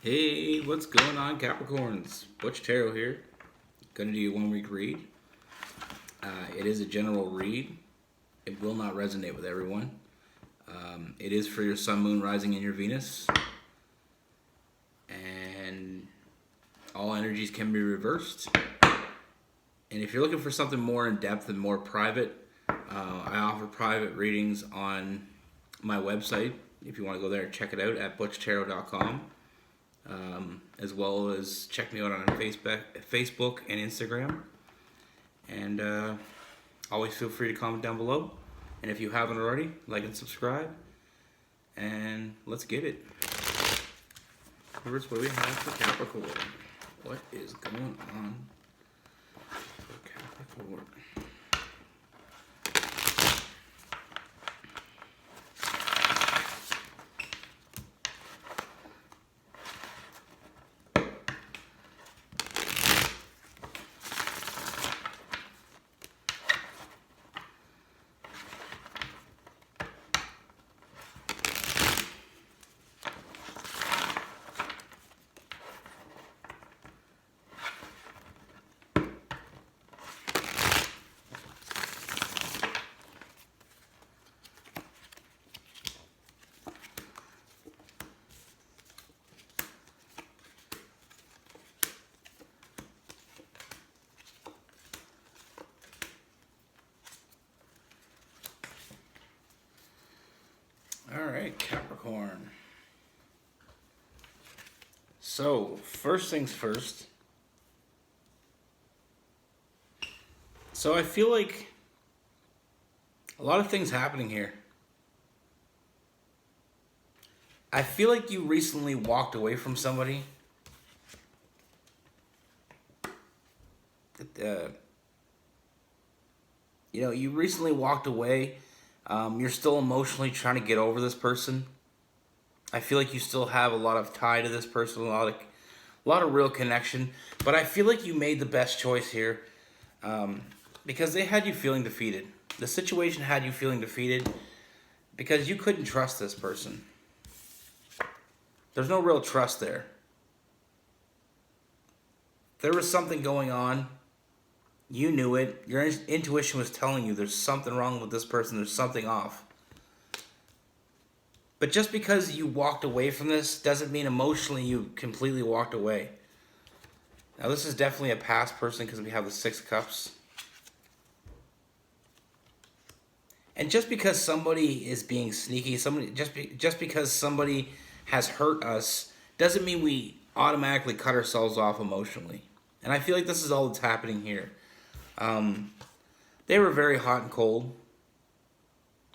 Hey, what's going on, Capricorns? Butch Tarot here. Gonna do a 1 week read. It is a general read. It will not resonate with everyone. It is for your Sun, Moon, Rising, and your Venus. And all energies can be reversed. And if you're looking for something more in depth and more private, I offer private readings on my website. If you want to go there and check it out at butchtarot.com. As well as check me out on Facebook and Instagram. And always feel free to comment down below. And if you haven't already, like and subscribe. And let's get it. First, what do we have for Capricorn? What is going on for Capricorn? Alright, Capricorn. So, first things first. So I feel like a lot of things happening here. I feel like you recently walked away from somebody. You recently walked away. You're still emotionally trying to get over this person. I feel like you still have a lot of tie to this person, a lot of real connection. But I feel like you made the best choice here, because they had you feeling defeated. The situation had you feeling defeated because you couldn't trust this person. There's no real trust there. There was something going on. You knew it. Your intuition was telling you there's something wrong with this person. There's something off. But just because you walked away from this doesn't mean emotionally you completely walked away. Now this is definitely a past person because we have the Six of Cups. And just because somebody is being sneaky, just because somebody has hurt us, doesn't mean we automatically cut ourselves off emotionally. And I feel like this is all that's happening here. They were very hot and cold,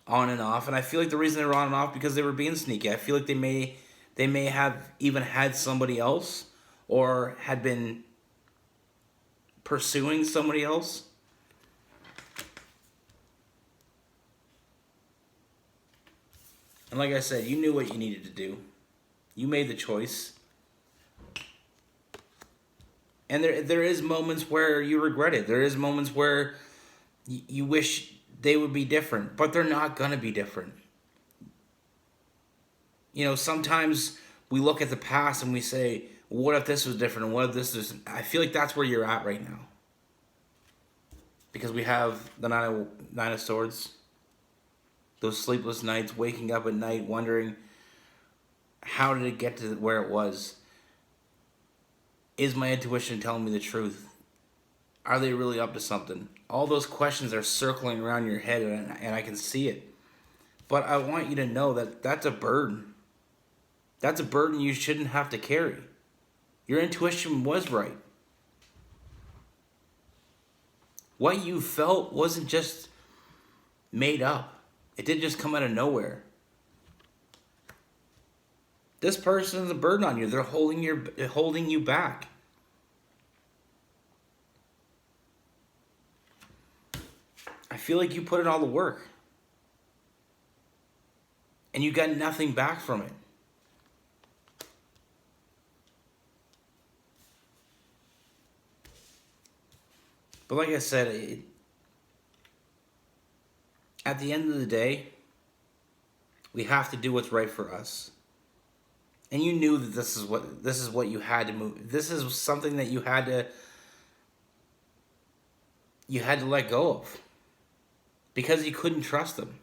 on and off, and I feel like the reason they were on and off because they were being sneaky. I feel like they may have even had somebody else or had been pursuing somebody else. And like I said, you knew what you needed to do. You made the choice. And there is moments where you regret it. There is moments where you wish they would be different, but they're not going to be different. Sometimes we look at the past and we say, what if this was different and what if this was... I feel like that's where you're at right now. Because we have the Nine of Swords. Those sleepless nights, waking up at night, wondering, how did it get to where it was? Is my intuition telling me the truth? Are they really up to something? All those questions are circling around your head, and I can see it. But I want you to know that that's a burden. That's a burden you shouldn't have to carry. Your intuition was right. What you felt wasn't just made up. It didn't just come out of nowhere. This person is a burden on you. They're holding you back. I feel like you put in all the work. And you got nothing back from it. But like I said, at the end of the day, we have to do what's right for us. And you knew that this is what you had to move. This is something that you had to let go of because you couldn't trust them.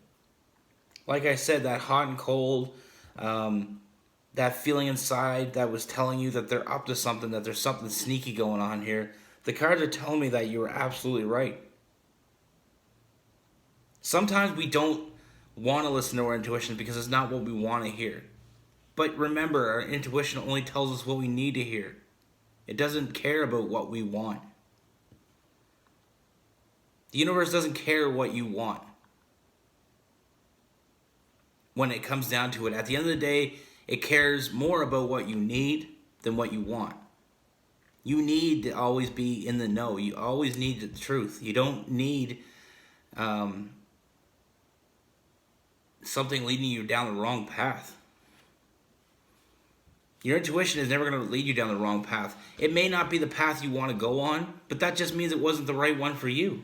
Like I said, that hot and cold, that feeling inside that was telling you that they're up to something, that there's something sneaky going on here. The cards are telling me that you were absolutely right. Sometimes we don't want to listen to our intuition because it's not what we want to hear. But remember, our intuition only tells us what we need to hear. It doesn't care about what we want. The universe doesn't care what you want. When it comes down to it, at the end of the day, it cares more about what you need than what you want. You need to always be in the know. You always need the truth. You don't need something leading you down the wrong path. Your intuition is never going to lead you down the wrong path. It may not be the path you want to go on, but that just means it wasn't the right one for you.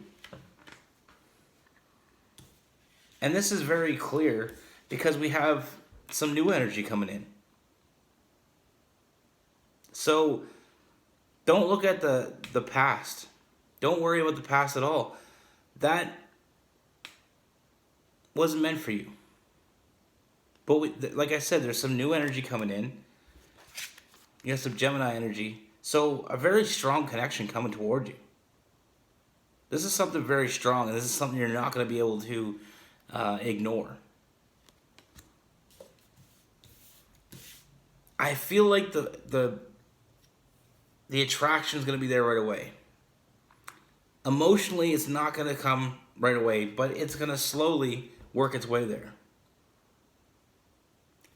And this is very clear because we have some new energy coming in. So don't look at the past. Don't worry about the past at all. That wasn't meant for you. But like I said, there's some new energy coming in. You have some Gemini energy. So a very strong connection coming toward you. This is something very strong, and this is something you're not going to be able to ignore. I feel like the attraction is going to be there right away. Emotionally, it's not going to come right away, but it's going to slowly work its way there.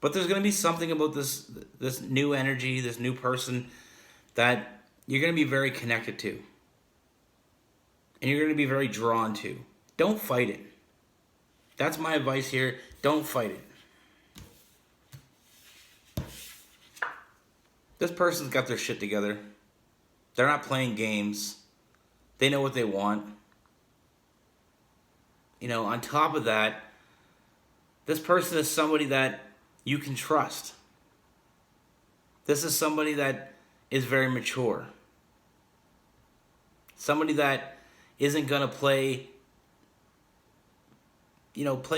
But there's going to be something about this new energy, this new person, that you're going to be very connected to. And you're going to be very drawn to. Don't fight it. That's my advice here. Don't fight it. This person's got their shit together. They're not playing games. They know what they want. You know, on top of that, this person is somebody that you can trust. This is somebody that is very mature. Somebody that isn't going to play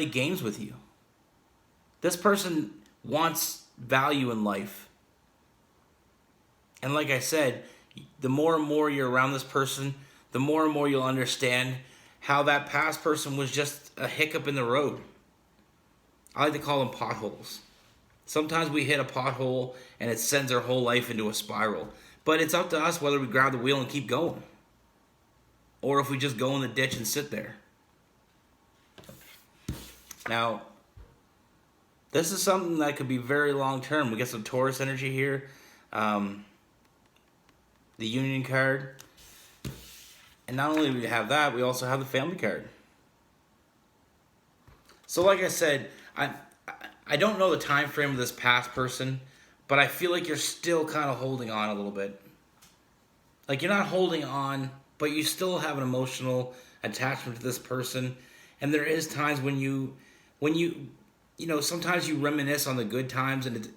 games with you. This person wants value in life. And like I said, the more and more you're around this person, the more and more you'll understand how that past person was just a hiccup in the road. I like to call them potholes. Sometimes we hit a pothole and it sends our whole life into a spiral. But it's up to us whether we grab the wheel and keep going, or if we just go in the ditch and sit there. Now, this is something that could be very long term. We get some Taurus energy here. The Union card. And not only do we have that, we also have the Family card. So like I said, I don't know the time frame of this past person, but I feel like you're still kind of holding on a little bit. Like you're not holding on, but you still have an emotional attachment to this person. And there is times when you sometimes you reminisce on the good times, and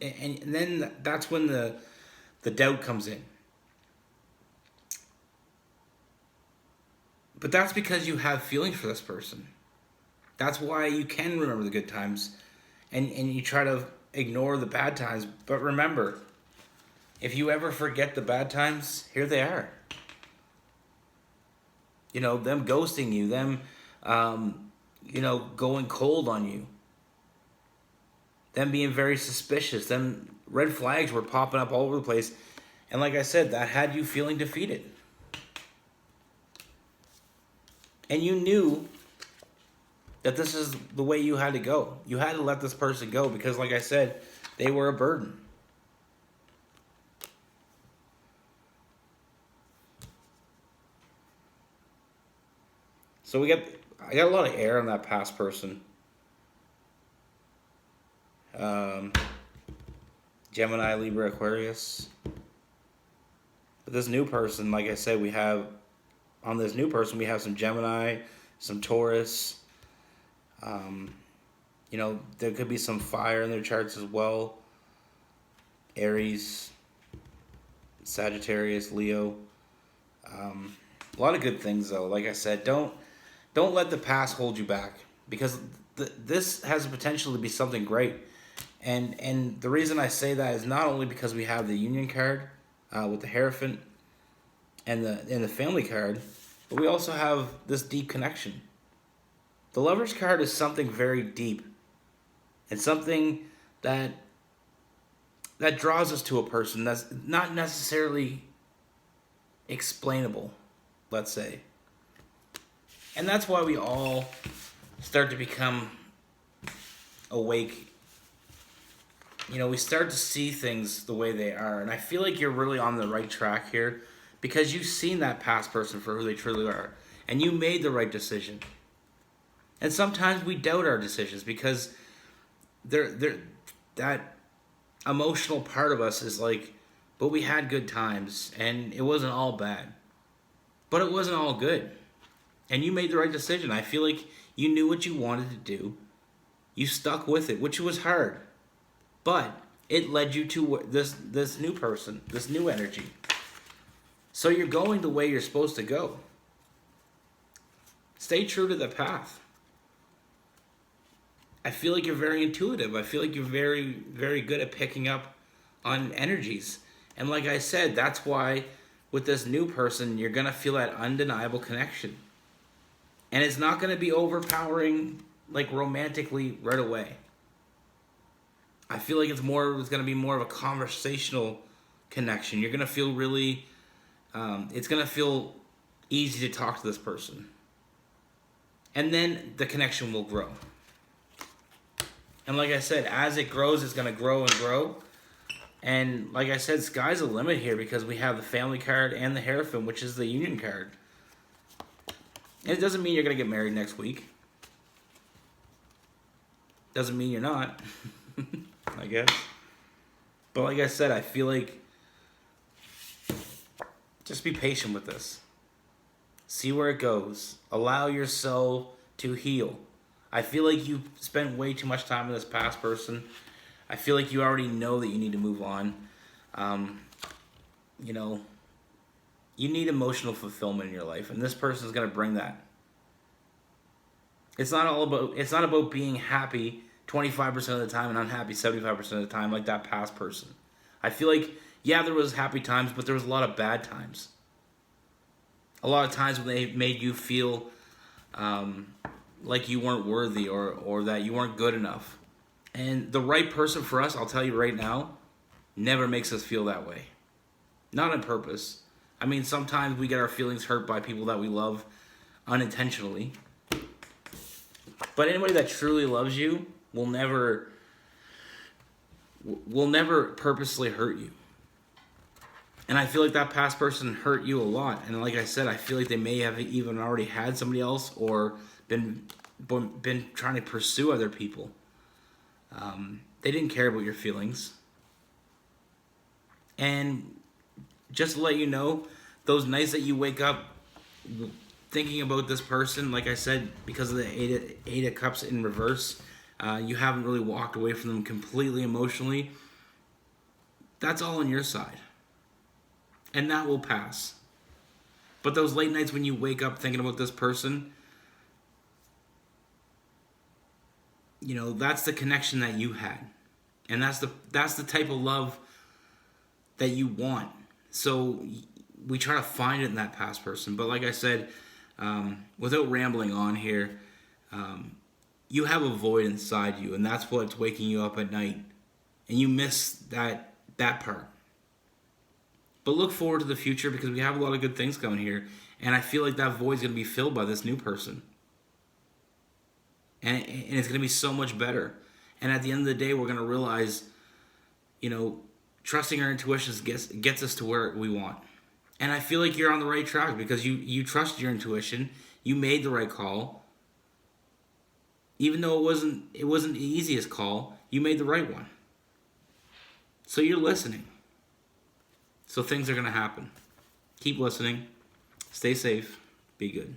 then that's when the doubt comes in. But that's because you have feelings for this person. That's why you can remember the good times, and you try to ignore the bad times. But remember, if you ever forget the bad times, here they are. You know, them ghosting you, them, going cold on you. Them being very suspicious. Them red flags were popping up all over the place. And like I said, that had you feeling defeated. And you knew that this is the way you had to go. You had to let this person go because, like I said, they were a burden. So I got a lot of air on that past person. Gemini, Libra, Aquarius. But this new person, like I said, we have some Gemini, some Taurus. There could be some fire in their charts as well. Aries, Sagittarius, Leo. A lot of good things though. Like I said, don't let the past hold you back, because this has the potential to be something great. And the reason I say that is not only because we have the Union card with the Hierophant and the Family card, but we also have this deep connection. The Lovers card is something very deep. It's something that draws us to a person that's not necessarily explainable, let's say. And that's why we all start to become awake. You know, we start to see things the way they are. And I feel like you're really on the right track here, because you've seen that past person for who they truly are. And you made the right decision. And sometimes we doubt our decisions because that emotional part of us is like, but we had good times and it wasn't all bad. But it wasn't all good. And you made the right decision. I feel like you knew what you wanted to do. You stuck with it, which was hard. But it led you to this new person, this new energy. So you're going the way you're supposed to go. Stay true to the path. I feel like you're very intuitive. I feel like you're very, very good at picking up on energies. And like I said, that's why with this new person, you're going to feel that undeniable connection. And it's not going to be overpowering, like romantically right away. I feel like it's going to be more of a conversational connection. You're going to feel really, it's going to feel easy to talk to this person. And then the connection will grow. And like I said, as it grows, it's going to grow and grow. And like I said, sky's the limit here, because we have the Family card and the Hierophant, which is the Union card. And it doesn't mean you're going to get married next week. Doesn't mean you're not, I guess. But like I said, I feel like just be patient with this. See where it goes. Allow yourself to heal. I feel like you spent way too much time with this past person. I feel like you already know that you need to move on. You know, you need emotional fulfillment in your life, and this person is going to bring that. It's not about being happy 25% of the time and unhappy 75% of the time like that past person. I feel like, yeah, there was happy times, but there was a lot of bad times. A lot of times when they made you feel like you weren't worthy or that you weren't good enough. And the right person for us, I'll tell you right now, never makes us feel that way. Not on purpose. I mean, sometimes we get our feelings hurt by people that we love unintentionally. But anybody that truly loves you will never purposely hurt you. And I feel like that past person hurt you a lot. And like I said, I feel like they may have even already had somebody else or been trying to pursue other people. They didn't care about your feelings. And just to let you know, those nights that you wake up thinking about this person, like I said, because of the Eight of Cups in reverse, you haven't really walked away from them completely emotionally. That's all on your side. And that will pass. But those late nights when you wake up thinking about this person, you know, that's the connection that you had. And that's the type of love that you want. So we try to find it in that past person. But like I said, without rambling on here, you have a void inside you, and that's what's waking you up at night. And you miss that part. But look forward to the future, because we have a lot of good things coming here. And I feel like that void's going to be filled by this new person. And it's going to be so much better. And at the end of the day, we're going to realize, you know, trusting our intuitions gets us to where we want. And I feel like you're on the right track, because you trust your intuition. You made the right call. Even though it wasn't the easiest call, you made the right one. So you're listening. So things are going to happen. Keep listening. Stay safe. Be good.